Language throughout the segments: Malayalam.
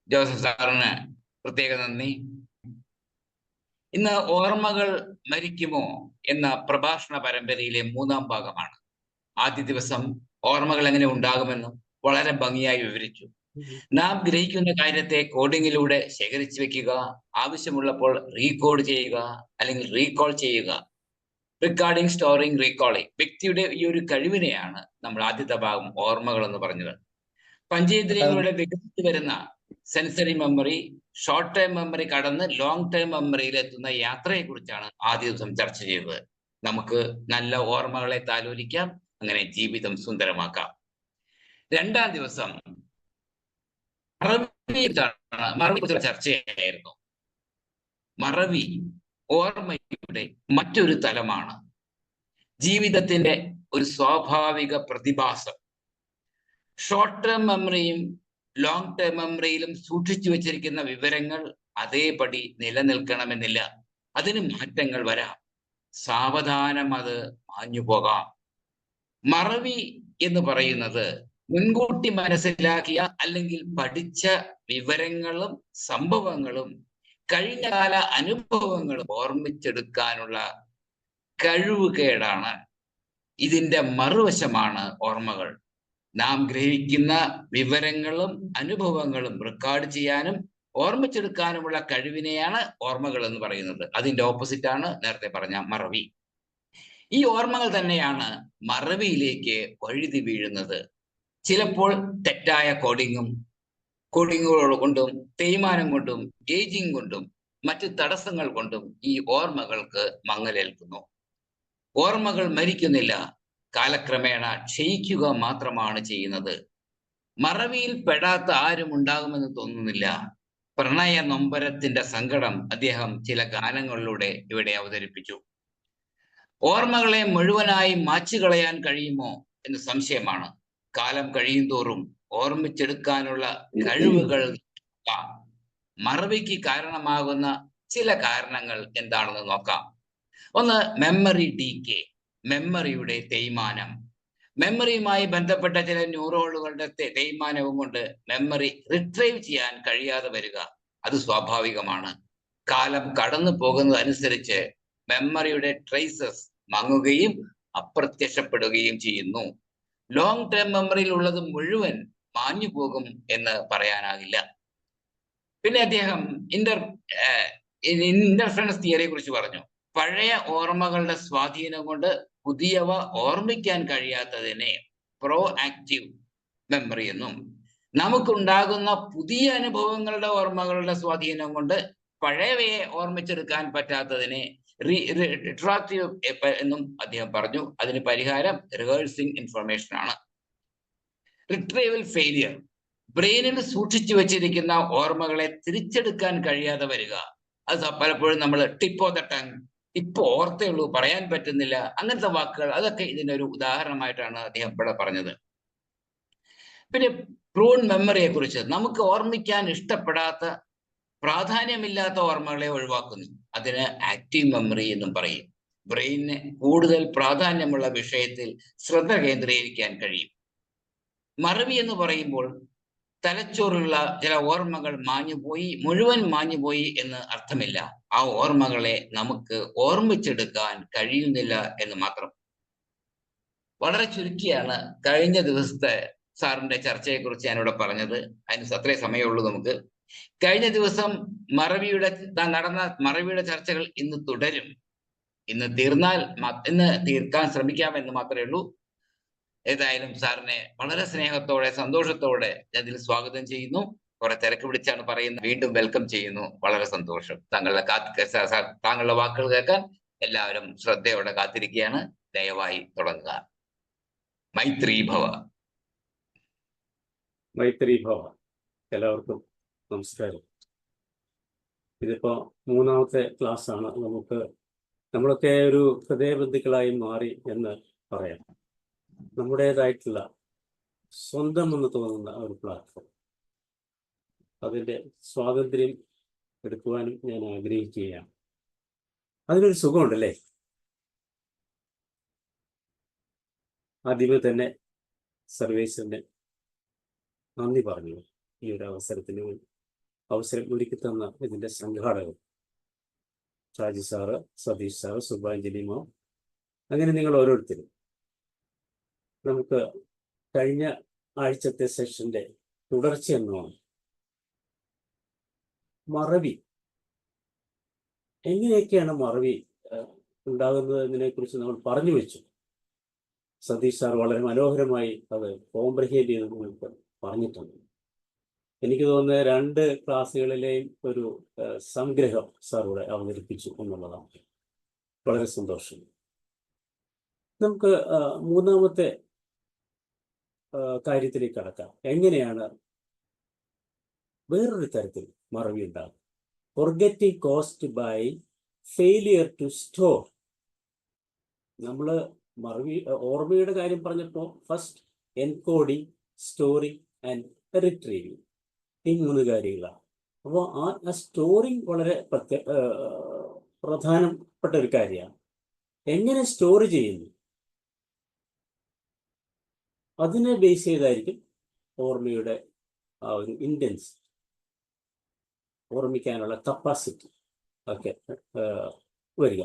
ജോസഫ് സാറിന് പ്രത്യേക നന്ദി. ഇന്ന് ഓർമ്മകൾ മരിക്കുമോ എന്ന പ്രഭാഷണ പരമ്പരയിലെ 3-ാം ഭാഗമാണ്. ആദ്യ ദിവസം ഓർമ്മകൾ എങ്ങനെ ഉണ്ടാകുമെന്നും വളരെ ഭംഗിയായി വിവരിച്ചു. നാം ഗ്രഹിക്കുന്ന കാര്യത്തെ കോഡിങ്ങിലൂടെ ശേഖരിച്ചു വെക്കുക, ആവശ്യമുള്ളപ്പോൾ റീകോഡ് ചെയ്യുക അല്ലെങ്കിൽ റീകോൾ ചെയ്യുക. റിക്കാർഡിംഗ്, സ്റ്റോറിംഗ്, റീകോളിംഗ്. വ്യക്തിയുടെ ഈ ഒരു കഴിവിനെയാണ് നമ്മൾ ആദ്യത്തെ ഭാഗം ഓർമ്മകൾ എന്ന് പറഞ്ഞത്. പഞ്ചേന്ദ്രിയങ്ങളുടെ വികസിച്ചു വരുന്ന sensory memory, short term memory കടന്ന് ലോങ് ടേം മെമ്മറിയിൽ എത്തുന്ന യാത്രയെ കുറിച്ചാണ് ആദ്യ ദിവസം ചർച്ച ചെയ്തത്. നമുക്ക് നല്ല ഓർമ്മകളെ താലോലിക്കാം, അങ്ങനെ ജീവിതം സുന്ദരമാക്കാം. 2-ാം ദിവസം മറവിയെക്കുറിച്ചുള്ള ചർച്ചയായിരുന്നു. മറവി ഓർമ്മയുടെ മറ്റൊരു തലമാണ്, ജീവിതത്തിന്റെ ഒരു സ്വാഭാവിക പ്രതിഭാസം. ഷോർട്ട് ടേം മെമ്മറിയും ലോങ് ടേം മെമ്മറിയിലും സൂക്ഷിച്ചു വെച്ചിരിക്കുന്ന വിവരങ്ങൾ അതേപടി നിലനിൽക്കണമെന്നില്ല. അതിന് മാറ്റങ്ങൾ വരാം. സാവധാനം അത് മാഞ്ഞു പോകാം. മറവി എന്ന് പറയുന്നത് മുൻകൂട്ടി മനസ്സിലാക്കിയ അല്ലെങ്കിൽ പഠിച്ച വിവരങ്ങളും സംഭവങ്ങളും കഴിഞ്ഞകാല അനുഭവങ്ങളും ഓർമ്മിച്ചെടുക്കാനുള്ള കഴിവുകേടാണ്. ഇതിന്റെ മറുവശമാണ് ഓർമ്മകൾ. നാം ഗ്രഹിക്കുന്ന വിവരങ്ങളും അനുഭവങ്ങളും റെക്കോർഡ് ചെയ്യാനും ഓർമ്മിച്ചെടുക്കാനുമുള്ള കഴിവിനെയാണ് ഓർമ്മകൾ എന്ന് പറയുന്നത്. അതിന്റെ ഓപ്പോസിറ്റാണ് നേരത്തെ പറഞ്ഞ മറവി. ഈ ഓർമ്മകൾ തന്നെയാണ് മറവിയിലേക്ക് വഴുതി വീഴുന്നത്. ചിലപ്പോൾ തെറ്റായ കോഡിങ്ങുകൾ കൊണ്ടും തേയ്മാനം കൊണ്ടും ഏജിങ് കൊണ്ടും മറ്റ് തടസ്സങ്ങൾ കൊണ്ടും ഈ ഓർമ്മകൾക്ക് മങ്ങലേൽക്കുന്നു. ഓർമ്മകൾ മരിക്കുന്നില്ല, കാലക്രമേണ ക്ഷയിക്കുക മാത്രമാണ് ചെയ്യുന്നത്. മറവിയിൽ പെടാത്ത ആരും ഉണ്ടാകുമെന്ന് തോന്നുന്നില്ല. പ്രണയ നൊമ്പരത്തിന്റെ സങ്കടം അദ്ദേഹം ചില ഗാനങ്ങളിലൂടെ ഇവിടെ അവതരിപ്പിച്ചു. ഓർമ്മകളെ മുഴുവനായി മാച്ചുകളയാൻ കഴിയുമോ എന്ന് സംശയമാണ്. കാലം കഴിയും തോറും ഓർമ്മിച്ചെടുക്കാനുള്ള കഴിവുകൾ മറവിക്ക് കാരണമാകുന്ന ചില കാരണങ്ങൾ എന്താണെന്ന് നോക്കാം. ഒന്ന്, മെമ്മറി ഡീകേ, മെമ്മറിയുടെ തേയ്മാനം. മെമ്മറിയുമായി ബന്ധപ്പെട്ട ചില ന്യൂറോണുകളുടെ തേയ്മാനവും കൊണ്ട് മെമ്മറി റിട്രൈവ് ചെയ്യാൻ കഴിയാതെ വരിക, അത് സ്വാഭാവികമാണ്. കാലം കടന്നു പോകുന്നതനുസരിച്ച് മെമ്മറിയുടെ ട്രേസസ് മങ്ങുകയും അപ്രത്യക്ഷപ്പെടുകയും ചെയ്യുന്നു. ലോങ് ടേം മെമ്മറിയിൽ ഉള്ളത് മുഴുവൻ മാഞ്ഞു പോകും എന്ന് പറയാനാകില്ല. പിന്നെ അദ്ദേഹം ഇന്റർഫറൻസ് തിയറിയെ കുറിച്ച് പറഞ്ഞു. പഴയ ഓർമ്മകളുടെ സ്വാധീനം കൊണ്ട് പുതിയവ ഓർമ്മിക്കാൻ കഴിയാത്തതിനെ പ്രോ ആക്റ്റീവ് മെമ്മറി എന്നും, നമുക്കുണ്ടാകുന്ന പുതിയ അനുഭവങ്ങളുടെ ഓർമ്മകളുടെ സ്വാധീനം കൊണ്ട് പഴയവയെ ഓർമ്മിച്ചെടുക്കാൻ പറ്റാത്തതിനെ റിട്രാക്റ്റീവ് എന്നും അദ്ദേഹം പറഞ്ഞു. അതിന് പരിഹാരം റിഹേഴ്സിംഗ് ഇൻഫർമേഷൻ ആണ്. റിട്രീവൽ ഫെയിലിയർ, ബ്രെയിനിൽ സൂക്ഷിച്ചു വെച്ചിരിക്കുന്ന ഓർമ്മകളെ തിരിച്ചെടുക്കാൻ കഴിയാതെ വരിക. അത് പലപ്പോഴും നമ്മൾ ടിപ്പ് ഓഫ് ദ ടങ്, ഇപ്പൊ ഓർത്തേ ഉള്ളൂ, പറയാൻ പറ്റുന്നില്ല, അങ്ങനത്തെ വാക്കുകൾ, അതൊക്കെ ഇതിനൊരു ഉദാഹരണമായിട്ടാണ് അദ്ദേഹം ഇവിടെ പറഞ്ഞത്. പിന്നെ പ്രൂൺ മെമ്മറിയെ കുറിച്ച്, നമുക്ക് ഓർമ്മിക്കാൻ ഇഷ്ടപ്പെടാത്ത പ്രാധാന്യമില്ലാത്ത ഓർമ്മകളെ ഒഴിവാക്കുന്നു. അതിന് ആക്റ്റീവ് മെമ്മറി എന്നും പറയും. ബ്രെയിനിന് കൂടുതൽ പ്രാധാന്യമുള്ള വിഷയത്തിൽ ശ്രദ്ധ കേന്ദ്രീകരിക്കാൻ കഴിയും. മറവി എന്ന് പറയുമ്പോൾ തലച്ചോറിലുള്ള ചില ഓർമ്മകൾ മാഞ്ഞുപോയി, മുഴുവൻ മാഞ്ഞുപോയി എന്ന് അർത്ഥമില്ല. ആ ഓർമ്മകളെ നമുക്ക് ഓർമ്മിച്ചെടുക്കാൻ കഴിയുന്നില്ല എന്ന് മാത്രം. വളരെ ചുരുക്കിയാണ് കഴിഞ്ഞ ദിവസത്തെ സാറിന്റെ ചർച്ചയെക്കുറിച്ച് ഞാനിവിടെ പറഞ്ഞത്. അതിന് അത്രേ സമയമുള്ളൂ നമുക്ക്. കഴിഞ്ഞ ദിവസം നടന്ന മറവിയുടെ ചർച്ചകൾ ഇന്ന് തുടരും. ഇന്ന് തീർക്കാൻ ശ്രമിക്കാമെന്ന് മാത്രമേ ഉള്ളൂ. ഏതായാലും സാറിനെ വളരെ സ്നേഹത്തോടെ സന്തോഷത്തോടെ അതിൽ സ്വാഗതം ചെയ്യുന്നു. കുറെ തിരക്ക് പിടിച്ചാണ് പറയുന്നത്, വീണ്ടും വെൽക്കം ചെയ്യുന്നു. വളരെ സന്തോഷം. താങ്കളുടെ വാക്കുകൾ കേൾക്കാൻ എല്ലാവരും ശ്രദ്ധയോടെ കാത്തിരിക്കുകയാണ്. ദയവായി തുടങ്ങുക. മൈത്രി ഭവ. മൈത്രി ഭവ. എല്ലാവർക്കും നമസ്കാരം. ഇതിപ്പോ 3-ാമത്തെ ക്ലാസ് ആണ്. നമ്മളൊക്കെ ഒരു ഹൃദയബന്ധുക്കളായി മാറി എന്ന് പറയാം. നമ്മുടേതായിട്ടുള്ള സ്വന്തം എന്ന് തോന്നുന്ന ഒരു പ്ലാറ്റ്ഫോം, അതിൻ്റെ സ്വാതന്ത്ര്യം എടുക്കുവാനും ഞാൻ ആഗ്രഹിക്കുകയാണ്. അതിനൊരു സുഖമുണ്ടല്ലേ? ആദ്യമേ തന്നെ സർവേശ്വരന് നന്ദി പറഞ്ഞു ഈ ഒരു അവസരത്തിന് അവസരം ഒരുക്കി തന്ന ഇതിൻ്റെ സംഘാടകർ ഷാജി സാറ്, സതീഷ് സാറ്, സുഭാഞ്ജലി മാം, അങ്ങനെ നിങ്ങൾ ഓരോരുത്തരും. നമുക്ക് കഴിഞ്ഞ ആഴ്ചത്തെ സെഷൻ്റെ തുടർച്ചയെന്നോണം മറവി, എങ്ങനെയൊക്കെയാണ് മറവി ഉണ്ടാകുന്നത് എന്നതിനെക്കുറിച്ച് നമ്മൾ പറഞ്ഞു വെച്ചു. സതീഷ് സാർ വളരെ മനോഹരമായി അത് കോംപ്രിഹെൻഡ് ചെയ്ത് നിങ്ങൾക്ക് പറഞ്ഞിട്ടുണ്ട്. എനിക്ക് തോന്നുന്നത് 2 ക്ലാസ്സുകളിലെയും ഒരു സംഗ്രഹം സാർ ഇവിടെ അവതരിപ്പിച്ചു എന്നുള്ളതാണ്. വളരെ സന്തോഷം. നമുക്ക് മൂന്നാമത്തെ കാര്യത്തിലേക്ക് കടക്കാം. എങ്ങനെയാണ് വേറൊരു തരത്തിൽ മറവി ഉണ്ടാകും? Forgetting caused by failure to store. നമ്മൾ മറവി ഓർമ്മയുടെ കാര്യം പറഞ്ഞപ്പോൾ first encoding, storing and retrieving, ഈ 3 കാര്യങ്ങളാണ്. അപ്പോൾ ആ സ്റ്റോറിങ് വളരെ പ്രധാനപ്പെട്ട ഒരു കാര്യമാണ്. എങ്ങനെ സ്റ്റോർ ചെയ്യുന്നു അതിനെ ബേസ് ചെയ്തായിരിക്കും ഓർമ്മയുടെ ആ ഒരു ഇൻറ്റൻസ്, ഓർമ്മിക്കാനുള്ള കപ്പാസിറ്റി ഒക്കെ വരിക.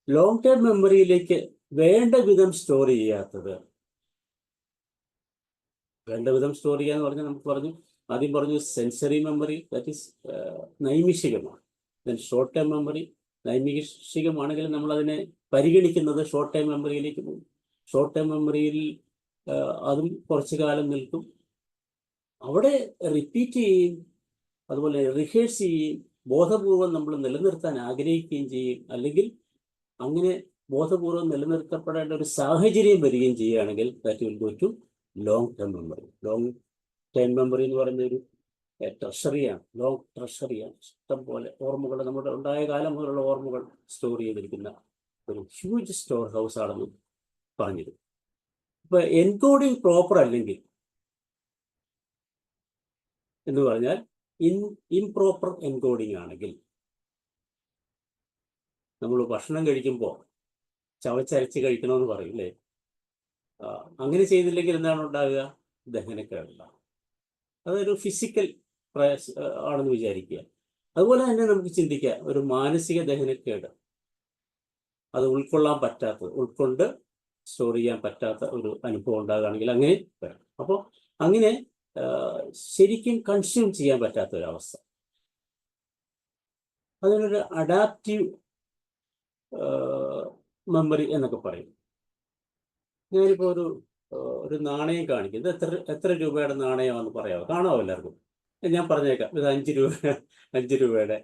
ലോങ് ടേം മെമ്മറിയിലേക്ക് വേണ്ട വിധം സ്റ്റോർ ചെയ്യാത്തത്, വേണ്ട വിധം സ്റ്റോർ ചെയ്യാന്ന് പറഞ്ഞാൽ നമുക്ക് ആദ്യം പറഞ്ഞു സെൻസറി മെമ്മറി, ദാറ്റ് ഈസ് നൈമിഷികമാണ്. ദെൻ ഷോർട്ട് ടേം മെമ്മറി, നൈമിഷികമാണെങ്കിൽ നമ്മളതിനെ പരിഗണിക്കുന്നത് ഷോർട്ട് ടേം മെമ്മറിയിലേക്ക് പോകും. ഷോർട്ട് ടേം മെമ്മറിയിൽ അതും കുറച്ചു കാലം നിൽക്കും. അവിടെ റിപ്പീറ്റ് ചെയ്യുകയും അതുപോലെ റിഹേഴ്സ് ചെയ്യുകയും ബോധപൂർവം നമ്മൾ നിലനിർത്താൻ ആഗ്രഹിക്കുകയും ചെയ്യും. അല്ലെങ്കിൽ അങ്ങനെ ബോധപൂർവം നിലനിർത്തപ്പെടേണ്ട ഒരു സാഹചര്യം വരികയും ചെയ്യുകയാണെങ്കിൽ that will go to long term memory. Long term memory എന്ന് പറയുന്ന ഒരു ട്രഷറിയാണ്, ലോങ് ട്രഷറിയാണ്. ഇഷ്ടം പോലെ ഓർമ്മകൾ, നമ്മുടെ ഉണ്ടായ കാലം മുതലുള്ള ഓർമ്മകൾ സ്റ്റോർ ചെയ്തിരിക്കുന്ന ഒരു ഹ്യൂജ് സ്റ്റോർ ഹൗസ് ആണെന്ന് പറഞ്ഞിരുന്നു. ഇപ്പൊ എൻകോഡിങ് പ്രോപ്പർ അല്ലെങ്കിൽ എന്ന് പറഞ്ഞാൽ ഇംപ്രോപ്പർ എൻകോഡിങ് ആണെങ്കിൽ, നമ്മൾ ഭക്ഷണം കഴിക്കുമ്പോൾ ചവച്ചരച്ച് കഴിക്കണമെന്ന് പറയും അല്ലേ? അങ്ങനെ ചെയ്തില്ലെങ്കിൽ എന്താണ് ഉണ്ടാകുക? ദഹനക്കേടുണ്ടാകും. അതൊരു ഫിസിക്കൽ ആണെന്ന് വിചാരിക്കുക. അതുപോലെ തന്നെ നമുക്ക് ചിന്തിക്കാം, ഒരു മാനസിക ദഹനക്കേട്, അത് ഉൾക്കൊള്ളാൻ പറ്റാത്തത്, ഉൾക്കൊണ്ട് സ്റ്റോർ ചെയ്യാൻ പറ്റാത്ത ഒരു അനുഭവം ഉണ്ടാകുകയാണെങ്കിൽ അങ്ങനെ വരാം. അപ്പോൾ അങ്ങനെ ശരിക്കും കൺസ്യൂം ചെയ്യാൻ പറ്റാത്ത ഒരവസ്ഥ, അതിനൊരു അഡാപ്റ്റീവ് മെമ്മറി എന്നൊക്കെ പറയും. ഞാനിപ്പോൾ ഒരു നാണയം കാണിക്കും. ഇത് എത്ര രൂപയുടെ നാണയമാണെന്ന് പറയാമോ? കാണാമോ എല്ലാവർക്കും? ഞാൻ പറഞ്ഞേക്കാം, ഇത് 5 രൂപയുടെ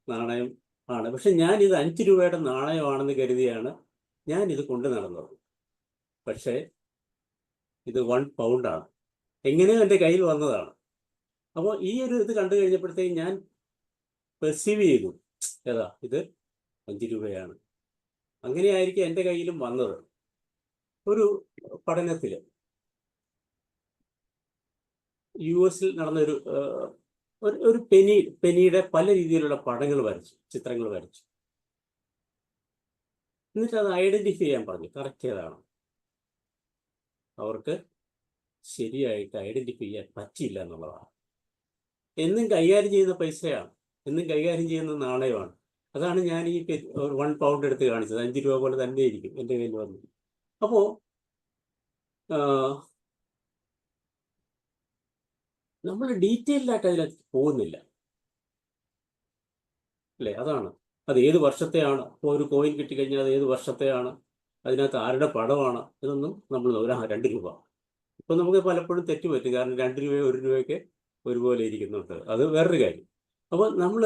നാണയം ആണ്. പക്ഷെ ഞാനിത് 5 രൂപയുടെ നാണയമാണെന്ന് കരുതിയാണ് ഞാനിത് കൊണ്ടു നടന്നത്. പക്ഷേ ഇത് 1 പൗണ്ടാണ്. എങ്ങനെയോ എൻ്റെ കയ്യിൽ വന്നതാണ്. അപ്പോൾ ഈ ഒരു ഇത് കണ്ടു കഴിഞ്ഞപ്പോഴത്തേക്ക് ഞാൻ പെർസീവ് ചെയ്തു, ഏതാ ഇത് 5 രൂപയാണ്. അങ്ങനെയായിരിക്കും എൻ്റെ കയ്യിലും വന്നത്. ഒരു പഠനത്തിൽ US നടന്നൊരു ഒരു പെനിയുടെ പല രീതിയിലുള്ള പടങ്ങൾ വരച്ചു, ചിത്രങ്ങൾ വരച്ചു. എന്നിട്ട് അത് ഐഡന്റിഫൈ ചെയ്യാൻ പറഞ്ഞു, കറക്റ്റ് ഏതാണ്. അവർക്ക് ശരിയായിട്ട് ഐഡന്റിഫൈ ചെയ്യാൻ പറ്റിയില്ല എന്നുള്ളതാണ്. എന്നും കൈകാര്യം ചെയ്യുന്ന പൈസയാണ്, എന്നും കൈകാര്യം ചെയ്യുന്ന നാണയമാണ്. അതാണ് ഞാൻ ഈ 1 പൗണ്ട് എടുത്ത് കാണിച്ചത്. 5 രൂപ പോലെ തന്നെ ഇരിക്കും എൻ്റെ കയ്യിൽ വന്നത്. അപ്പോൾ നമ്മൾ ഡീറ്റെയിൽഡായിട്ട് അതിനകത്ത് പോകുന്നില്ല അല്ലേ? അതാണ്. അത് ഏത് വർഷത്തെയാണ്, ഇപ്പോൾ ഒരു കോയിൻ കിട്ടിക്കഴിഞ്ഞാൽ അത് ഏത് വർഷത്തെയാണ്, അതിനകത്ത് ആരുടെ പടമാണ്, ഇതൊന്നും നമ്മൾ 2 രൂപ. ഇപ്പം നമുക്ക് പലപ്പോഴും തെറ്റുപറ്റും, കാരണം 2 രൂപയോ 1 രൂപയൊക്കെ ഒരുപോലെ ഇരിക്കുന്നുണ്ട്. അത് വേറൊരു കാര്യം. അപ്പോൾ നമ്മൾ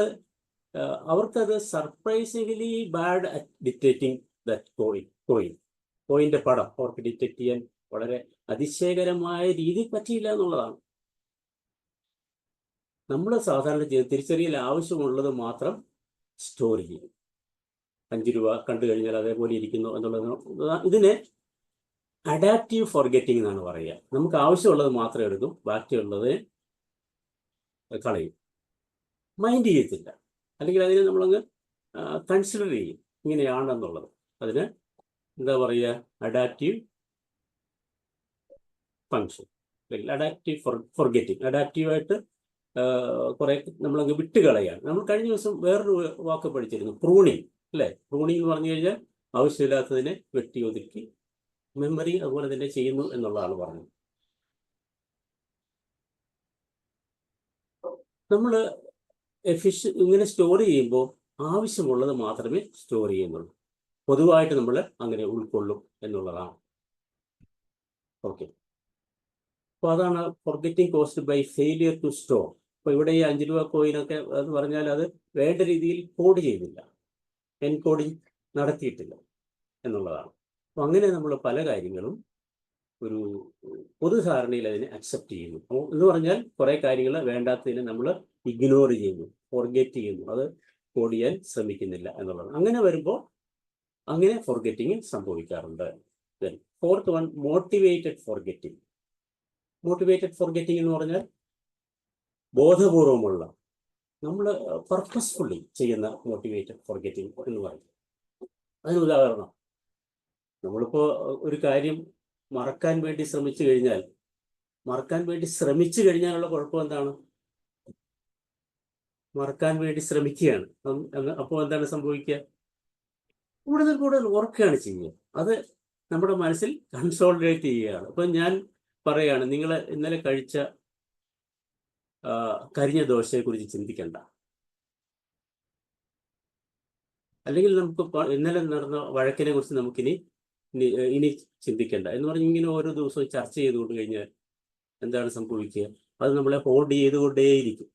അവർക്കത് surprisingly bad at detecting that കോയിൻ്റെ പടം അവർക്ക് ഡിറ്റക്ട് ചെയ്യാൻ വളരെ അതിശയകരമായ രീതിയിൽ പറ്റിയില്ല എന്നുള്ളതാണ്. നമ്മൾ സാധാരണ തിരിച്ചറിയൽ ആവശ്യമുള്ളത് മാത്രം സ്റ്റോർ ചെയ്യും. 5 രൂപ കണ്ടു കഴിഞ്ഞാൽ അതേപോലെ ഇരിക്കുന്നു എന്നുള്ളത്, ഇതിനെ അഡാപ്റ്റീവ് ഫോർഗെറ്റിംഗ് എന്നാണ് പറയുക. നമുക്ക് ആവശ്യമുള്ളത് മാത്രം എടുക്കും, ബാക്കിയുള്ളത് കളയും, മൈൻഡ് ചെയ്യത്തില്ല. അല്ലെങ്കിൽ അതിനെ നമ്മളങ്ങ് കൺസിഡർ ചെയ്യും ഇങ്ങനെയാണെന്നുള്ളത്. അതിന് എന്താ പറയുക? അഡാപ്റ്റീവ് ഫങ്ഷൻ അല്ലെങ്കിൽ അഡാപ്റ്റീവ് ഫോർഗെറ്റിംഗ്. അഡാപ്റ്റീവായിട്ട് കുറെ നമ്മളങ്ങ് വിട്ടുകളയാണ്. നമ്മൾ കഴിഞ്ഞ ദിവസം വേറൊരു വാക്ക് പഠിച്ചിരുന്നു, പ്രൂണിങ്, അല്ലേ? പ്രൂണിങ് എന്ന് പറഞ്ഞു കഴിഞ്ഞാൽ ആവശ്യമില്ലാത്തതിനെ വെട്ടി ഒതുക്കി മെമ്മറി അതുപോലെ തന്നെ ചെയ്യുന്നു എന്നുള്ളതാണ് പറഞ്ഞത്. നമ്മൾ ഇങ്ങനെ സ്റ്റോർ ചെയ്യുമ്പോൾ ആവശ്യമുള്ളത് മാത്രമേ സ്റ്റോർ ചെയ്യുന്നുള്ളൂ. പൊതുവായിട്ട് നമ്മൾ അങ്ങനെ ഉൾക്കൊള്ളും എന്നുള്ളതാണ്. ഓക്കെ, അപ്പോൾ അതാണ് forgetting caused by failure to store. അപ്പോൾ ഇവിടെ ഈ 5 രൂപ കോയിനൊക്കെ എന്ന് പറഞ്ഞാൽ അത് വേണ്ട രീതിയിൽ കോഡ് ചെയ്തില്ല, എൻകോഡിങ് നടത്തിയിട്ടില്ല എന്നുള്ളതാണ്. അപ്പോൾ അങ്ങനെ നമ്മൾ പല കാര്യങ്ങളും ഒരു പൊതുധാരണയിൽ അതിനെ അക്സെപ്റ്റ് ചെയ്യുന്നു. എന്ന് പറഞ്ഞാൽ കുറേ കാര്യങ്ങൾ വേണ്ടാത്തതിനെ നമ്മൾ ഇഗ്നോർ ചെയ്യുന്നു, ഫോർഗെറ്റ് ചെയ്യുന്നു, അത് കോഡ് ചെയ്യാൻ ശ്രമിക്കുന്നില്ല എന്നുള്ളതാണ്. അങ്ങനെ വരുമ്പോൾ അങ്ങനെ ഫോർഗെറ്റിങ് സംഭവിക്കാറുണ്ട്. Then fourth one, motivated forgetting. Motivated forgetting എന്ന് പറഞ്ഞാൽ ബോധപൂർവമുള്ള, നമ്മൾ പർപ്പസ്ഫുള്ളി ചെയ്യുന്ന മോട്ടിവേറ്റഡ് ഫോർഗെറ്റിംഗ് എന്ന് പറയും. അതിന് ഉദാഹരണം, നമ്മളിപ്പോൾ ഒരു കാര്യം മറക്കാൻ വേണ്ടി ശ്രമിച്ചു കഴിഞ്ഞാലുള്ള കുഴപ്പം എന്താണ്? മറക്കാൻ വേണ്ടി ശ്രമിക്കുകയാണ്, അപ്പോൾ എന്താണ് സംഭവിക്കുക? കൂടുതൽ കൂടുതൽ ഓർക്കുകയാണ് ചെയ്യുക. അത് നമ്മുടെ മനസ്സിൽ കൺസോളിഡേറ്റ് ചെയ്യുകയാണ്. അപ്പം ഞാൻ പറയുകയാണ്, നിങ്ങൾ ഇന്നലെ കഴിച്ച കരിഞ്ഞ ദോശയെക്കുറിച്ച് ചിന്തിക്കണ്ട, അല്ലെങ്കിൽ നമുക്ക് ഇന്നലെ നടന്ന വഴക്കിനെ കുറിച്ച് നമുക്കിനി ചിന്തിക്കണ്ട എന്ന് പറഞ്ഞ് ഇങ്ങനെ ഓരോ ദിവസവും ചർച്ച ചെയ്തുകൊണ്ട് കഴിഞ്ഞാൽ എന്താണ് സംഭവിക്കുക? അത് നമ്മളെ ഹോൾഡ് ചെയ്തുകൊണ്ടേയിരിക്കും.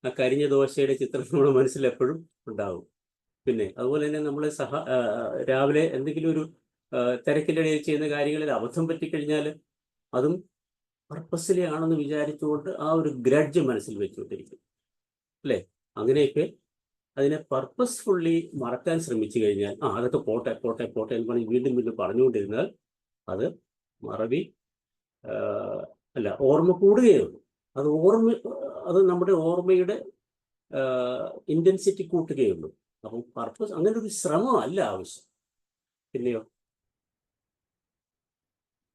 ആ കരിഞ്ഞ ദോശയുടെ ചിത്രം നമ്മുടെ മനസ്സിൽ എപ്പോഴും ഉണ്ടാവും. പിന്നെ അതുപോലെ തന്നെ നമ്മൾ രാവിലെ എന്തെങ്കിലും ഒരു തിരക്കിൻ്റെ ഇടയിൽ ചെയ്യുന്ന കാര്യങ്ങളിൽ അബദ്ധം പറ്റിക്കഴിഞ്ഞാൽ അതും പർപ്പസ്ലി ആണെന്ന് വിചാരിച്ചുകൊണ്ട് ആ ഒരു ഗ്രഡ്ജ് മനസ്സിൽ വെച്ചുകൊണ്ടിരിക്കും, അല്ലേ? അങ്ങനെയൊക്കെ അതിനെ പർപ്പസ്ഫുള്ളി മറക്കാൻ ശ്രമിച്ചു കഴിഞ്ഞാൽ അതൊക്കെ പോട്ടെ പോട്ടെ പോട്ടെ എന്ന് പറഞ്ഞ് വീണ്ടും വീണ്ടും പറഞ്ഞുകൊണ്ടിരുന്നാൽ അത് മറവി ഓർമ്മ കൂടുകയുള്ളൂ. അത് നമ്മുടെ ഓർമ്മയുടെ ഇൻറ്റൻസിറ്റി കൂട്ടുകയുള്ളൂ. അപ്പം പർപ്പസ് അങ്ങനെ ഒരു ശ്രമമല്ല ആവശ്യം. പിന്നെയോ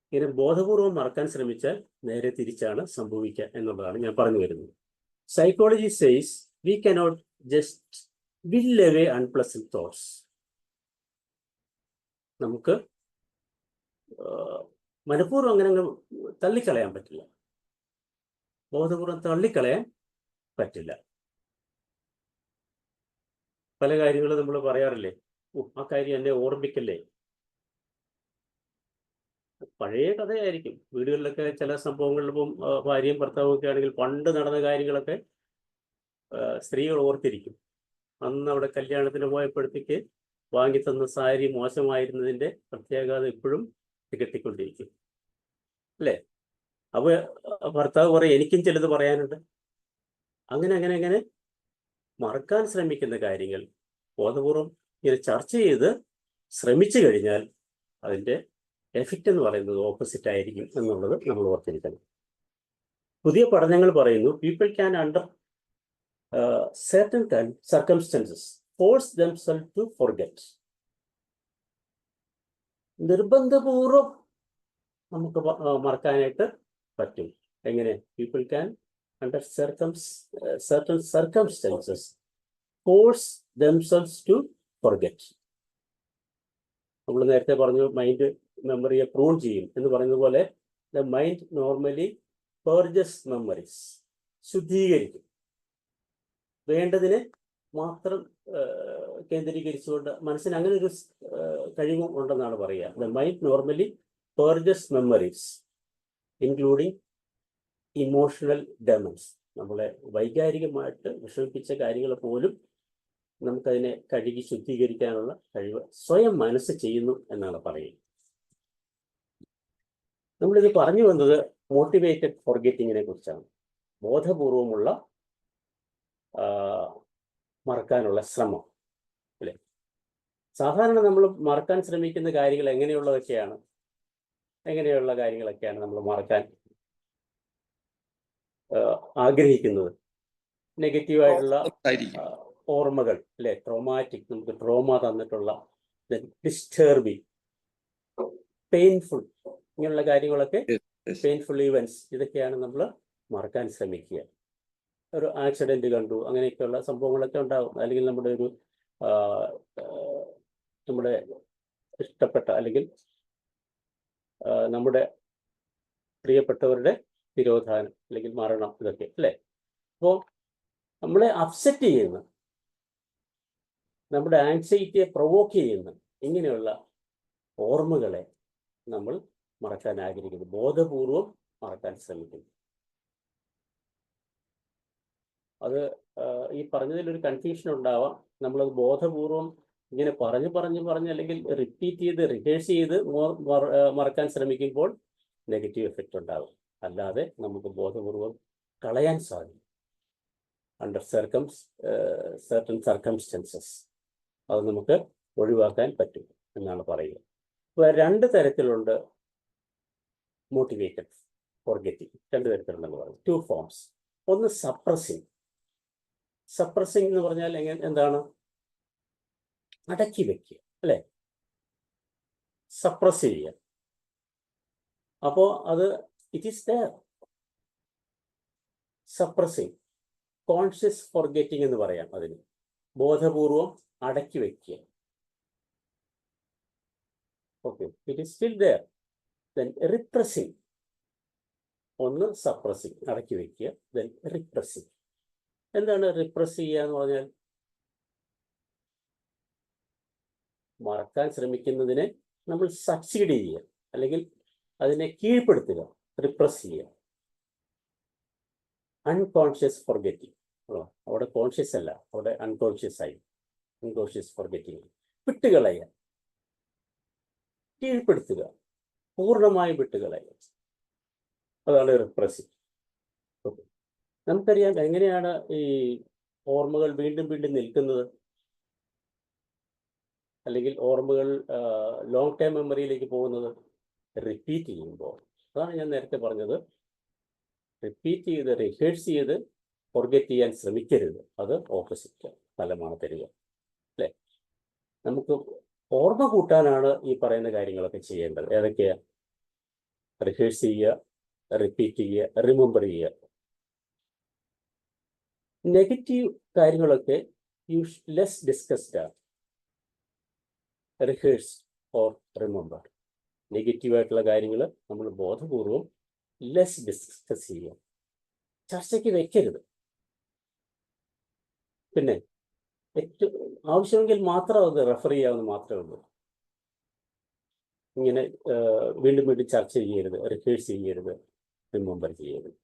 ഇങ്ങനെ ബോധപൂർവം മറക്കാൻ ശ്രമിച്ചാൽ നേരെ തിരിച്ചാണ് സംഭവിക്കുക എന്നുള്ളതാണ് ഞാൻ പറഞ്ഞു വരുന്നത്. Psychology says we cannot just will away unpleasant thoughts. നമുക്ക് മനഃപൂർവ്വം അങ്ങനെ തള്ളിക്കളയാൻ പറ്റില്ല, ബോധപൂർവം തള്ളിക്കളയാൻ പറ്റില്ല. പല കാര്യങ്ങളും നമ്മൾ പറയാറില്ലേ, ആ കാര്യം എന്നെ ഓർമ്മിക്കല്ലേ. പഴയ കഥയായിരിക്കും. വീടുകളിലൊക്കെ ചില സംഭവങ്ങളിലിപ്പം ഭാര്യയും ഭർത്താവും ഒക്കെ ആണെങ്കിൽ പണ്ട് നടന്ന കാര്യങ്ങളൊക്കെ സ്ത്രീകൾ ഓർത്തിരിക്കും. അന്ന് അവിടെ കല്യാണത്തിന് പോയപ്പോഴത്തേക്ക് വാങ്ങിത്തന്ന സാരി മോശമായിരുന്നതിൻ്റെ പ്രത്യേകത ഇപ്പോഴും തികട്ടിക്കൊണ്ടിരിക്കും, അല്ലേ? അപ്പോൾ ഭർത്താവ് പറയും എനിക്കും ചിലത് പറയാനുണ്ട്. അങ്ങനെ മറക്കാൻ ശ്രമിക്കുന്ന കാര്യങ്ങൾ ബോധപൂർവം ഇങ്ങനെ ചർച്ച ചെയ്ത് ശ്രമിച്ചു കഴിഞ്ഞാൽ അതിൻ്റെ എഫക്റ്റ് എന്ന് പറയുന്നത് ഓപ്പോസിറ്റ് ആയിരിക്കും എന്നുള്ളത് നമ്മൾ ഓർത്തിരിക്കണം. പുതിയ പഠനങ്ങൾ പറയുന്നു people can under certain circumstances force themselves to forget. നിർബന്ധപൂർവം നമുക്ക് മറക്കാനായിട്ട് പറ്റും. എങ്ങനെ? People can under certain circumstances force themselves to forget. നമ്മൾ നേരത്തെ പറഞ്ഞു മൈൻഡ് മെമ്മറിയെ പ്രൂൺ ചെയ്യും എന്ന് പറയുന്നത് പോലെ the mind normally purges memories, ശുദ്ധീകരിക്കും. വേണ്ടതിനെ മാത്രം കേന്ദ്രീകരിച്ചുകൊണ്ട് മനസ്സിന് അങ്ങനെ ഒരു കഴിവും ഉണ്ടെന്നാണ് പറയുക. The mind normally purges memories including emotional damage. നമ്മളെ വൈകാരികമായിട്ട് വിഷമിപ്പിച്ച കാര്യങ്ങൾ പോലും നമുക്കതിനെ കഴുകി ശുദ്ധീകരിക്കാനുള്ള കഴിവ് സ്വയം മനസ്സ് ചെയ്യുന്നു എന്നാണ് പറയുക. നമ്മളിത് പറഞ്ഞു വന്നത് മോട്ടിവേറ്റഡ് ഫോർഗെറ്റിങ്ങിനെ കുറിച്ചാണ്. ബോധപൂർവമുള്ള മറക്കാനുള്ള ശ്രമം, അല്ലേ? സാധാരണ നമ്മൾ മറക്കാൻ ശ്രമിക്കുന്ന കാര്യങ്ങൾ എങ്ങനെയുള്ള കാര്യങ്ങളൊക്കെയാണ് നമ്മൾ മറക്കാൻ ആഗ്രഹിക്കുന്നത്? നെഗറ്റീവായിട്ടുള്ള ഓർമ്മകൾ, അല്ലെ? ട്രോമാറ്റിക്, നമുക്ക് ട്രോമ തന്നിട്ടുള്ള, ഡിസ്റ്റർബിങ്, പെയിൻഫുൾ, ഇങ്ങനെയുള്ള കാര്യങ്ങളൊക്കെ, പെയിൻഫുൾ ഈവൻസ്, ഇതൊക്കെയാണ് നമ്മൾ മറക്കാൻ ശ്രമിക്കുക. ഒരു ആക്സിഡന്റ് കണ്ടു, അങ്ങനെയൊക്കെയുള്ള സംഭവങ്ങളൊക്കെ ഉണ്ടാകും. അല്ലെങ്കിൽ ആ, ആ, നമ്മുടെ ഇഷ്ടപ്പെട്ട അല്ലെങ്കിൽ നമ്മുടെ പ്രിയപ്പെട്ടവരുടെ തിരോധാനം അല്ലെങ്കിൽ മരണം, ഇതൊക്കെ അല്ലേ. അപ്പോൾ നമ്മളെ അപ്സെറ്റ് ചെയ്യുന്ന, നമ്മുടെ ആൻസൈറ്റിയെ പ്രൊവോക്ക് ചെയ്യുന്ന ഇങ്ങനെയുള്ള ഓർമ്മകളെ നമ്മൾ മറക്കാൻ ആഗ്രഹിക്കുന്നു, ബോധപൂർവം മറക്കാൻ ശ്രമിക്കുന്നു. അത് ഈ പറഞ്ഞതിലൊരു കൺഫ്യൂഷൻ ഉണ്ടാവാം. നമ്മളത് ബോധപൂർവം ഇങ്ങനെ പറഞ്ഞ് അല്ലെങ്കിൽ റിപ്പീറ്റ് ചെയ്ത് റിഹേഴ്സ് ചെയ്ത് മറക്കാൻ ശ്രമിക്കുമ്പോൾ നെഗറ്റീവ് എഫക്റ്റ് ഉണ്ടാകും. അല്ലാതെ നമുക്ക് ബോധപൂർവം കളയാൻ സാധിക്കും അണ്ടർ സർട്ടൻ സർക്കംസ്റ്റൻസസ്. അത് നമുക്ക് ഒഴിവാക്കാൻ പറ്റും എന്നാണ് പറയുക. ഇപ്പോൾ 2 തരത്തിലുണ്ട് മോട്ടിവേറ്റഡ് ഫോർഗെറ്റിംഗ്. 2 തരത്തിലുണ്ടെന്ന് പറയും. 2 ഫോംസ്. ഒന്ന് സപ്രസിങ്. സപ്രസിങ് എന്ന് പറഞ്ഞാൽ എന്താണ്? അടക്കി വെക്കുക, അല്ലേ? സപ്രസ് ചെയ്യുക. അപ്പോൾ അത് it is there. Suppressing, conscious forgetting എന്ന് പറയാം അതിന്. ബോധപൂർവം അടക്കി വെക്കുക. Okay, it is still there. Then repressing. ഒന്ന് സപ്രസിങ്, അടക്കി വെക്കുക. Then repressing. എന്താണ് റിപ്രസ് ചെയ്യുക എന്ന് പറഞ്ഞാൽ? മറക്കാൻ ശ്രമിക്കുന്നതിനെ നമ്മൾ സക്സീഡ് ചെയ്യുക, അല്ലെങ്കിൽ അതിനെ കീഴ്പ്പെടുത്തുക, റിപ്രസ് ചെയ്യുക. Unconscious forgetting. അവിടെ കോൺഷ്യസ് അല്ല, അവിടെ അൺകോൺഷ്യസ് ആയി. Unconscious forgetting. വിട്ടുകളയുക, കീഴ്പ്പെടുത്തുക, പൂർണ്ണമായും വിട്ടുകളയുക. അതാണ് റിപ്രസിംഗ്. ഓക്കെ, നമുക്കറിയാം എങ്ങനെയാണ് ഈ ഓർമ്മകൾ വീണ്ടും വീണ്ടും നിൽക്കുന്നത്, അല്ലെങ്കിൽ ഓർമ്മകൾ ലോങ് ടൈം മെമ്മറിയിലേക്ക് പോകുന്നത്. റിപ്പീറ്റ് ചെയ്യുമ്പോൾ. അതാണ് ഞാൻ നേരത്തെ പറഞ്ഞത്. റിപ്പീറ്റ് ചെയ്ത് റിഹേഴ്സ് ചെയ്ത് ഫോർഗെറ്റ് ചെയ്യാൻ ശ്രമിക്കരുത്. അത് ഓപ്പോസിറ്റ് ഫലമാണ് തരിക, അല്ലേ? നമുക്ക് ഓർമ്മ കൂട്ടാനാണ് ഈ പറയുന്ന കാര്യങ്ങളൊക്കെ ചെയ്യേണ്ടത്. ഏതൊക്കെയാ? റിഹേഴ്സ് ചെയ്യുക, റിപ്പീറ്റ് ചെയ്യുക, റിമെമ്പർ ചെയ്യുക. നെഗറ്റീവ് കാര്യങ്ങളൊക്കെ ലെസ് ഡിസ്കസ്ഡ് ആണ്. Rehearse or remember. നെഗറ്റീവായിട്ടുള്ള കാര്യങ്ങൾ നമ്മൾ ബോധപൂർവം ലെസ് ഡിസ്കസ് ചെയ്യുക, ചർച്ചയ്ക്ക് വെക്കരുത്. പിന്നെ ഏറ്റവും ആവശ്യമെങ്കിൽ മാത്രം അത് റെഫർ ചെയ്യാമെന്ന് മാത്രമേ ഉള്ളൂ. ഇങ്ങനെ വീണ്ടും വീണ്ടും ചർച്ച ചെയ്യരുത്, റിഹേഴ്സ് ചെയ്യരുത്, റിമെമ്പർ ചെയ്യരുത്.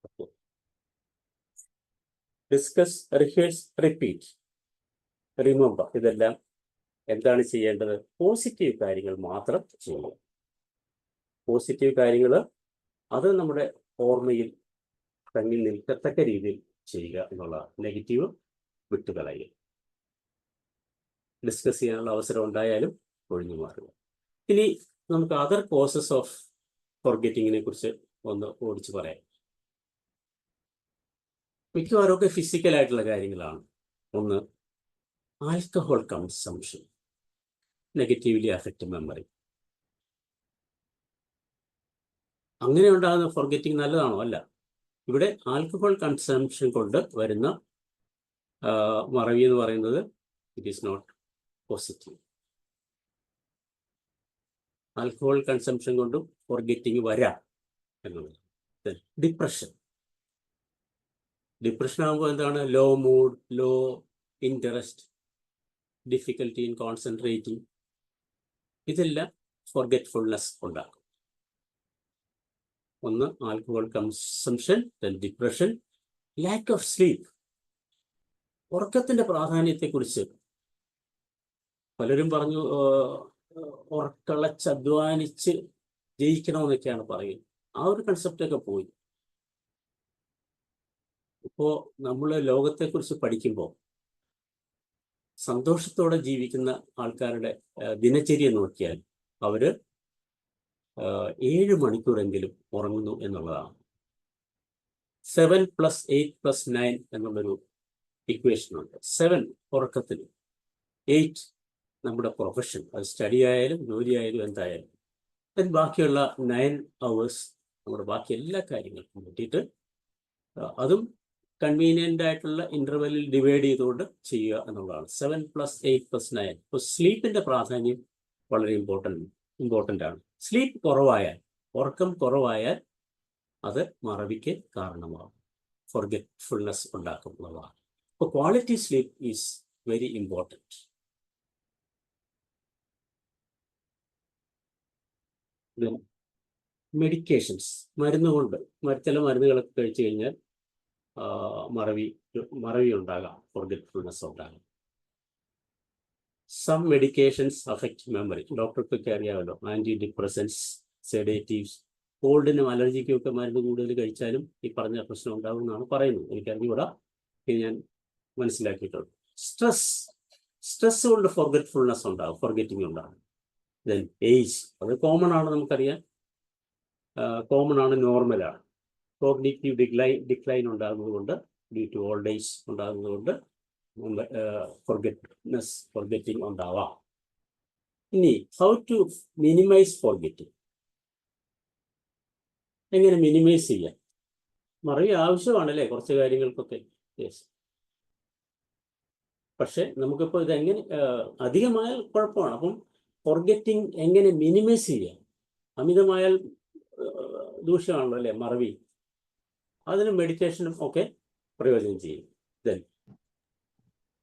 Okay, discuss, rehearse, repeat, remember. ഇതെല്ലാം എന്താണ് ചെയ്യേണ്ടത്? പോസിറ്റീവ് കാര്യങ്ങൾ മാത്രം ചെയ്യുക. പോസിറ്റീവ് കാര്യങ്ങൾ അത് നമ്മുടെ ഓർമ്മയിൽ തങ്ങി നിൽക്കത്തക്ക രീതിയിൽ ചെയ്യുക എന്നുള്ളതാണ്. നെഗറ്റീവ് വിട്ടുകളയുക. ഡിസ്കസ് ചെയ്യാനുള്ള അവസരം ഉണ്ടായാലും ഒഴിഞ്ഞു മാറുക. ഇനി നമുക്ക് അതർ കോസസ് ഓഫ് ഫോർഗെറ്റിങ്ങിനെ കുറിച്ച് ഒന്ന് ഓടിച്ച് പറയാം. മിക്കവാറുമൊക്കെ ഫിസിക്കലായിട്ടുള്ള കാര്യങ്ങളാണ്. ഒന്ന്, alcohol consumption negatively affect memory. അങ്ങനെ ഉണ്ടാകുന്ന ഫോർഗെറ്റിംഗ് നല്ലതാണോ? അല്ല. ഇവിടെ ആൽക്കഹോൾ കൺസംഷൻ കൊണ്ട് വരുന്ന മറവി എന്ന് പറയുന്നത് it is not positive. Alcohol consumption കൊണ്ടും ഫോർഗെറ്റിംഗ് വരാം എന്നുള്ളത്. ഡിപ്രഷൻ. ഡിപ്രഷൻ ആകുമ്പോൾ എന്താണ്? Low mood, low interest, difficulty in concentrating. ഇതെല്ലാം ഫോർഗെറ്റ്ഫുൾനെസ് ഉണ്ടാക്കും. ഒന്ന് alcohol consumption, depression, lack of sleep. ഉറക്കത്തിന്റെ പ്രാധാന്യത്തെക്കുറിച്ച് പലരും പറഞ്ഞു ഉറക്കളച്ചധ്വാനിച്ച് ജയിക്കണമെന്നൊക്കെയാണ് പറയുന്നത്. ആ ഒരു കൺസെപ്റ്റൊക്കെ പോയി. ഇപ്പോൾ നമ്മൾ ലോകത്തെക്കുറിച്ച് പഠിക്കുമ്പോൾ സന്തോഷത്തോടെ ജീവിക്കുന്ന ആൾക്കാരുടെ ദിനചര്യ നോക്കിയാൽ അവർ 7 മണിക്കൂറെങ്കിലും ഉറങ്ങുന്നു എന്നുള്ളതാണ്. 7 + 8 + 9 എന്നുള്ളൊരു ഇക്വേഷൻ ഉണ്ട്. 7 ഉറക്കത്തിന്, 8 നമ്മുടെ പ്രൊഫഷൻ, അത് സ്റ്റഡി ആയാലും ജോലി ആയാലും എന്തായാലും, ബാക്കിയുള്ള 9 hours നമ്മുടെ ബാക്കി എല്ലാ കാര്യങ്ങൾക്കും കിട്ടിയിട്ട് അതും കൺവീനിയൻ്റ് ആയിട്ടുള്ള ഇൻ്റർവെല്ലിൽ ഡിവൈഡ് ചെയ്തുകൊണ്ട് ചെയ്യുക എന്നുള്ളതാണ്. 7 + 8 + 9. ഇപ്പോൾ സ്ലീപ്പിൻ്റെ പ്രാധാന്യം വളരെ ഇമ്പോർട്ടൻ്റ് ആണ്. സ്ലീപ്പ് കുറവായാൽ, ഉറക്കം കുറവായാൽ അത് മറവിക്ക് കാരണമാകും, ഫോർഗെറ്റ്ഫുൾനെസ് ഉണ്ടാക്കുന്നതാണ്. അപ്പോൾ quality sleep is very important. Medications, മരുന്നുകൊണ്ട് ചില മരുന്നുകളൊക്കെ കഴിച്ചു കഴിഞ്ഞാൽ മറവി ഉണ്ടാകാം, ഫോർഗെറ്റ്ഫുൾനെസ് ഉണ്ടാകാം. Some medications affect memory. ഡോക്ടർക്കൊക്കെ അറിയാമല്ലോ, ആൻറ്റി ഡിപ്രസൻസ്, സെഡേറ്റീവ്സ്. കോൾഡിനും അലർജിക്കും ഒക്കെ മരുന്ന് കൂടുതൽ കഴിച്ചാലും ഈ പറഞ്ഞ പ്രശ്നം ഉണ്ടാകും എന്നാണ് പറയുന്നത്. എനിക്കറിഞ്ഞുകൂടാ, ഇത് ഞാൻ മനസ്സിലാക്കിയിട്ടുണ്ട്. സ്ട്രെസ് കൊണ്ട് ഫോർഗെറ്റ്ഫുൾനെസ് ഉണ്ടാകും, ഫോർഗെറ്റിംഗ് ഉണ്ടാകും. ദെൻ ഏജ്, അത് കോമൺ ആണ്, നമുക്കറിയാം, കോമൺ ആണ്, നോർമലാണ്. കോഗ്നിറ്റീവ് ഡിക്ലൈൻ ഉണ്ടാകുന്നത് കൊണ്ട്, ഡ്യൂ ടു ഓൾഡ് ഏജ് ഉണ്ടാകുന്നത് കൊണ്ട് ഫോർഗെറ്റിംഗ് ഉണ്ടാവാം. ഇനി ഹൗ ടു മിനിമൈസ് ഫോർഗെറ്റിംഗ്, എങ്ങനെ മിനിമൈസ് ചെയ്യാം? മറവി ആവശ്യമാണല്ലേ കുറച്ച് കാര്യങ്ങൾക്കൊക്കെ, യെസ്. പക്ഷെ നമുക്കിപ്പോൾ ഇതെങ്ങനെ, അധികമായാൽ കുഴപ്പമാണ്. അപ്പം ഫോർഗെറ്റിംഗ് എങ്ങനെ മിനിമൈസ് ചെയ്യാം? അമിതമായാൽ ദൂഷ്യമാണല്ലോ അല്ലേ മറവി. അതിന് മെഡിറ്റേഷനും ഒക്കെ പ്രയോജനം ചെയ്യും. ദെൻ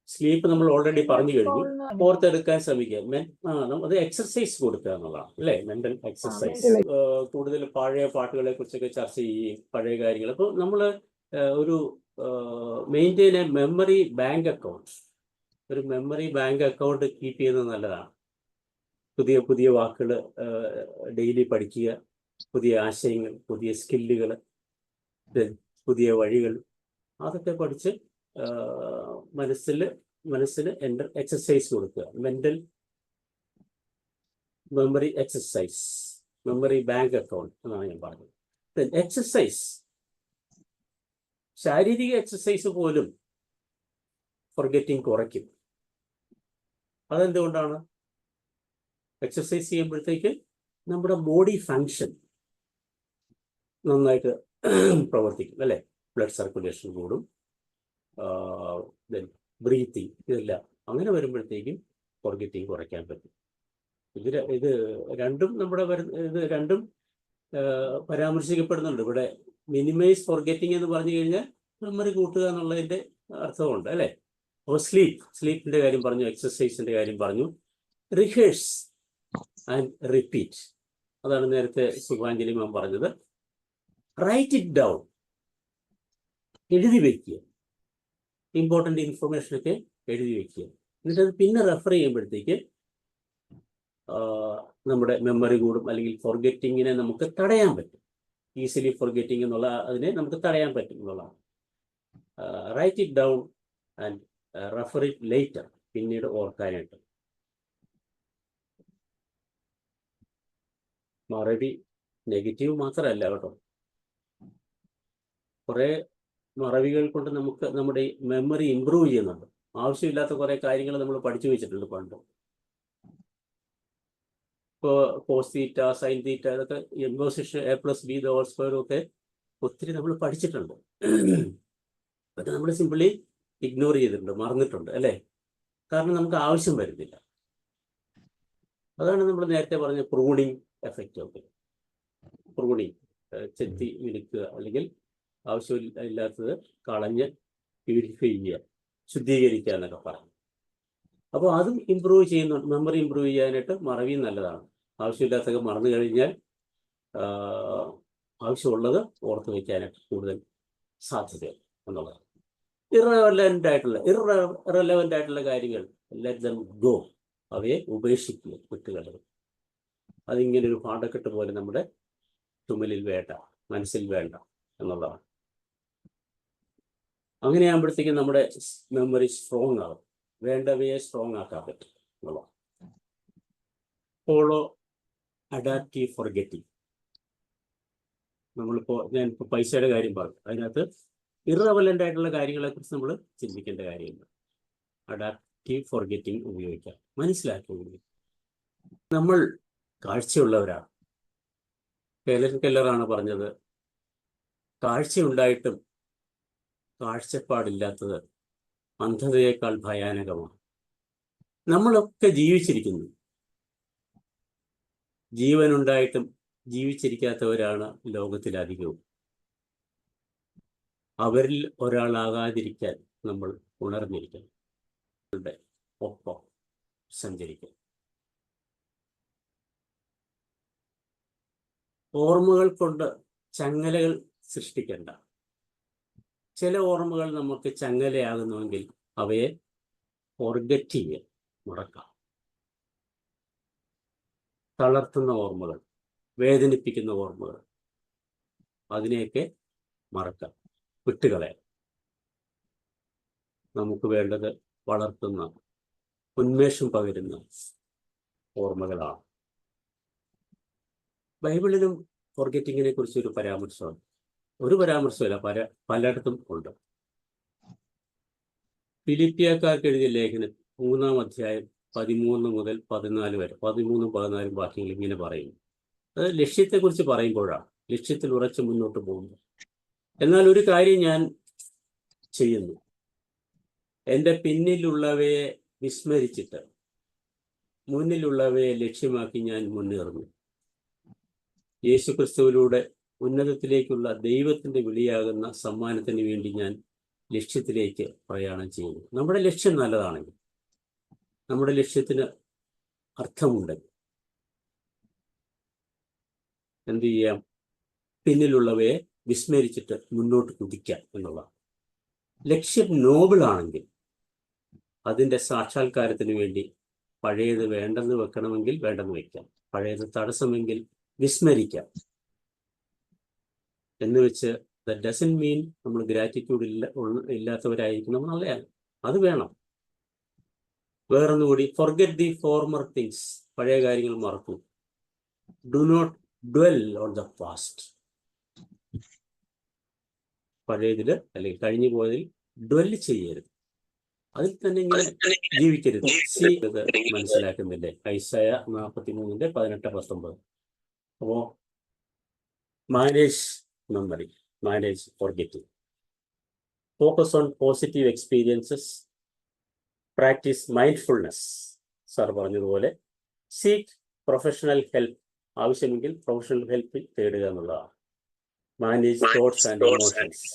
സ്ലീപ്പ് നമ്മൾ ഓൾറെഡി പറഞ്ഞു കഴിഞ്ഞു. ഓർത്തെടുക്കാൻ ശ്രമിക്കുക. അത് എക്സർസൈസ് കൊടുക്കുക എന്നുള്ളതാണ് അല്ലേ, മെന്റൽ എക്സർസൈസ്. കൂടുതൽ പഴയ പാട്ടുകളെ കുറിച്ചൊക്കെ ചർച്ച ചെയ്യുകയും പഴയ കാര്യങ്ങൾ. അപ്പോൾ നമ്മൾ ഒരു maintain A memory bank account, ഒരു മെമ്മറി ബാങ്ക് അക്കൗണ്ട് കീപ്പ് ചെയ്യുന്നത് നല്ലതാണ്. പുതിയ പുതിയ വാക്കുകൾ ഡെയിലി പഠിക്കുക, പുതിയ ആശയങ്ങൾ, പുതിയ സ്കില്ലുകൾ, പുതിയ വഴികൾ, അതൊക്കെ പഠിച്ച് മനസ്സിന് എക്സസൈസ് കൊടുക്കുക. Mental memory exercise, memory bank account എന്നാണ് ഞാൻ പറഞ്ഞത്. എക്സസൈസ്, ശാരീരിക എക്സസൈസ് പോലും ഫോർഗെറ്റിംഗ് കുറയ്ക്കും. അതെന്തുകൊണ്ടാണ്? എക്സസൈസ് ചെയ്യുമ്പോഴത്തേക്ക് നമ്മുടെ ബോഡി ഫങ്ഷൻ നന്നായിട്ട് പ്രവർത്തിക്കും അല്ലേ, ബ്ലഡ് സർക്കുലേഷൻ കൂടും, ദെൻ ബ്രീത്തിങ്, ഇതെല്ലാം. അങ്ങനെ വരുമ്പോഴത്തേക്കും ഫോർഗെറ്റിംഗ് കുറയ്ക്കാൻ പറ്റും. ഇത് രണ്ടും രണ്ടും പരാമർശിക്കപ്പെടുന്നുണ്ട് ഇവിടെ. മിനിമൈസ് ഫോർഗെറ്റിംഗ് എന്ന് പറഞ്ഞു കഴിഞ്ഞാൽ മെമ്മറി കൂട്ടുക എന്നുള്ളതിൻ്റെ അർത്ഥമുണ്ട് അല്ലേ. അപ്പോൾ സ്ലീപ്പിൻ്റെ കാര്യം പറഞ്ഞു, എക്സസൈസിൻ്റെ കാര്യം പറഞ്ഞു. റിഹേഴ്സ് ആൻഡ് റിപ്പീറ്റ്, അതാണ് നേരത്തെ സുഭാഞ്ജലി മാം പറഞ്ഞത്. റൈറ്റ് ഇറ്റ് ഡൗൺ, എഴുതി വയ്ക്കുക, ഇമ്പോർട്ടൻ്റ് ഇൻഫർമേഷനൊക്കെ എഴുതി വയ്ക്കുക. എന്നിട്ടത് പിന്നെ റെഫർ ചെയ്യുമ്പോഴത്തേക്ക് നമ്മുടെ മെമ്മറി കൂടും, അല്ലെങ്കിൽ ഫോർഗെറ്റിങ്ങിനെ നമുക്ക് തടയാൻ പറ്റും. ഈസിലി ഫോർഗെറ്റിംഗ് എന്നുള്ള അതിനെ നമുക്ക് തടയാൻ പറ്റും എന്നുള്ളതാണ്. Write it down and refer it later, പിന്നീട് ഓർക്കാനായിട്ട്. മറവി നെഗറ്റീവ് മാത്രമല്ല കേട്ടോ, കുറേ മറവികൾ കൊണ്ട് നമുക്ക് നമ്മുടെ മെമ്മറി ഇമ്പ്രൂവ് ചെയ്യുന്നുണ്ട്. ആവശ്യമില്ലാത്ത കുറേ കാര്യങ്ങൾ നമ്മൾ പഠിച്ചു വെച്ചിട്ടുണ്ട് പണ്ട്. ഇപ്പോൾ കോസ് തീറ്റ, സൈൻ തീറ്റ, ഇതൊക്കെ ഇമ്പോസിഷൻ A+B² ഒക്കെ ഒത്തിരി നമ്മൾ പഠിച്ചിട്ടുണ്ട്. അതൊക്കെ നമ്മൾ സിമ്പിളി ഇഗ്നോർ ചെയ്തിട്ടുണ്ട്, മറന്നിട്ടുണ്ട് അല്ലേ, കാരണം നമുക്ക് ആവശ്യം വരുന്നില്ല. അതാണ് നമ്മൾ നേരത്തെ പറഞ്ഞ പ്രൂണിങ് എഫക്റ്റ് ഒക്കെ. പ്രൂണിങ്, ചെത്തി മിനുക്കുക, അല്ലെങ്കിൽ ആവശ്യമില്ലാത്തത് കളഞ്ഞ് പ്യൂരിഫൈ ചെയ്യുക, ശുദ്ധീകരിക്കുക എന്നൊക്കെ പറയും. അപ്പോൾ അതും ഇമ്പ്രൂവ് ചെയ്യുന്നുണ്ട്. മെമ്മറി ഇമ്പ്രൂവ് ചെയ്യാനായിട്ട് മറവി നല്ലതാണ്. ആവശ്യമില്ലാത്തൊക്കെ മറന്നു കഴിഞ്ഞാൽ ആവശ്യമുള്ളത് ഓർത്ത് വയ്ക്കാനായിട്ട് കൂടുതൽ സാധ്യതയാണ് എന്നുള്ളതാണ്. ഇറലവൻ്റ് ആയിട്ടുള്ള കാര്യങ്ങൾ ലെറ്റ് ദം ഗോ, അവയെ ഉപേക്ഷിക്കുക, വിട്ടുകളയുക. അതിങ്ങനെ ഒരു പാടക്കെട്ട് പോലെ നമ്മുടെ ചുമലിൽ വേണ്ട, മനസ്സിൽ വേണ്ട എന്നുള്ളതാണ്. അങ്ങനെയാകുമ്പോഴത്തേക്കും നമ്മുടെ മെമ്മറി സ്ട്രോങ് ആകും, വേണ്ടവയെ സ്ട്രോങ് ആക്കാൻ പറ്റും എന്നുള്ളതാണ്. Follow adaptive forgetting. ഞാനിപ്പോൾ പൈസയുടെ കാര്യം പറഞ്ഞു, അതിനകത്ത് ഇറവലൻ്റ് ആയിട്ടുള്ള കാര്യങ്ങളെക്കുറിച്ച് നമ്മൾ ചിന്തിക്കേണ്ട കാര്യമില്ല. അഡാപ്റ്റീവ് ഫോർഗെറ്റിംഗ് ഉപയോഗിക്കാം, മനസ്സിലാക്കി ഉപയോഗിക്കാം. നമ്മൾ കാഴ്ചയുള്ളവരാണ്. ഹെലൻ കെല്ലറാണ് പറഞ്ഞത്, കാഴ്ചയുണ്ടായിട്ടും കാഴ്ചപ്പാടില്ലാത്തത് അന്ധതയേക്കാൾ ഭയാനകമാണ്. നമ്മളൊക്കെ ജീവിച്ചിരിക്കുന്നു. ജീവനുണ്ടായിട്ടും ജീവിച്ചിരിക്കാത്തവരാണ് ലോകത്തിലധികവും. അവരിൽ ഒരാളാകാതിരിക്കാൻ നമ്മൾ ഉണർന്നിരിക്കണം, ഒപ്പം സഞ്ചരിക്കണം. ഓർമ്മകൾ കൊണ്ട് ചങ്ങലകൾ സൃഷ്ടിക്കേണ്ട. ചില ഓർമ്മകൾ നമുക്ക് ചങ്ങലയാകുന്നുവെങ്കിൽ അവയെ ഫോർഗറ്റ് ചെയ്യുക, മറക്കാം. തളർത്തുന്ന ഓർമ്മകൾ, വേദനിപ്പിക്കുന്ന ഓർമ്മകൾ, അതിനെയൊക്കെ മറക്കാം, വിട്ടുകളയാം. നമുക്ക് വേണ്ടത് വളർത്തുന്ന, ഉന്മേഷം പകരുന്ന ഓർമ്മകളാണ്. ബൈബിളിലും ഫോർഗെറ്റിങ്ങിനെ കുറിച്ച് ഒരു പരാമർശമാണ്. ഒരു പരാമർശമല്ല, പലയിടത്തും ഉണ്ട്. ഫിലിപ്പിയക്കാർക്ക് എഴുതിയ ലേഖനം 3-ാം അധ്യായം 13 മുതൽ 14 വരെ, 13-14 വാക്യങ്ങൾ ഇങ്ങനെ പറയുന്നു. അത് ലക്ഷ്യത്തെക്കുറിച്ച് പറയുമ്പോഴാണ്, ലക്ഷ്യത്തിൽ ഉറച്ചു മുന്നോട്ട് പോകുന്നു. എന്നാൽ ഒരു കാര്യം ഞാൻ ചെയ്യുന്നു, എൻ്റെ പിന്നിലുള്ളവയെ വിസ്മരിച്ചിട്ട് മുന്നിലുള്ളവയെ ലക്ഷ്യമാക്കി ഞാൻ മുന്നേറുന്നു. യേശുക്രിസ്തുവിലൂടെ ഉന്നതത്തിലേക്കുള്ള ദൈവത്തിൻ്റെ വിളിയാകുന്ന സമ്മാനത്തിന് വേണ്ടി ഞാൻ ലക്ഷ്യത്തിലേക്ക് പ്രയാണം ചെയ്യുന്നു. നമ്മുടെ ലക്ഷ്യം നല്ലതാണെങ്കിൽ, നമ്മുടെ ലക്ഷ്യത്തിന് അർത്ഥമുണ്ടെങ്കിൽ എന്ത് ചെയ്യാം? പിന്നിലുള്ളവയെ വിസ്മരിച്ചിട്ട് മുന്നോട്ട് കുതിക്കാം എന്നുള്ളതാണ്. ലക്ഷ്യം നോബിളാണെങ്കിൽ അതിൻ്റെ സാക്ഷാത്കാരത്തിന് വേണ്ടി പഴയത് വേണ്ടെന്ന് വെക്കണമെങ്കിൽ വേണ്ടെന്ന് വയ്ക്കാം, പഴയത് തടസ്സമെങ്കിൽ വിസ്മരിക്കാം. എന്ന് വെച്ച് ദാറ്റ് ഡസൻറ്റ് മീൻ നമ്മൾ ഗ്രാറ്റിറ്റ്യൂഡ് ഇല്ലാത്തവരായിരിക്കണം എന്നല്ല, അത് വേണം. വേറൊന്നുകൂടി, ഫോർഗെറ്റ് ദി ഫോർമർ തിങ്സ്, പഴയ കാര്യങ്ങൾ മറക്കൂ. Do not dwell on the past, പഴയതിൽ അല്ലെങ്കിൽ കഴിഞ്ഞു പോയതിൽ ഡ്വെൽ ചെയ്യരുത്, അതിൽ തന്നെ ഇങ്ങനെ ജീവിക്കരുത്. മനസ്സിലാക്കുന്നില്ലേ? ഐസയ 43:18-19. അപ്പോൾ manage memory, manage forgetting, focus on positive experiences, practice mindfulness. Sir പറഞ്ഞതുപോലെ സീക്ക് പ്രൊഫഷണൽ ഹെൽപ്പ്, ആവശ്യമെങ്കിൽ പ്രൊഫഷണൽ ഹെൽപ്പ് തേടുക എന്നുള്ളതാണ്. Manage thoughts and emotions.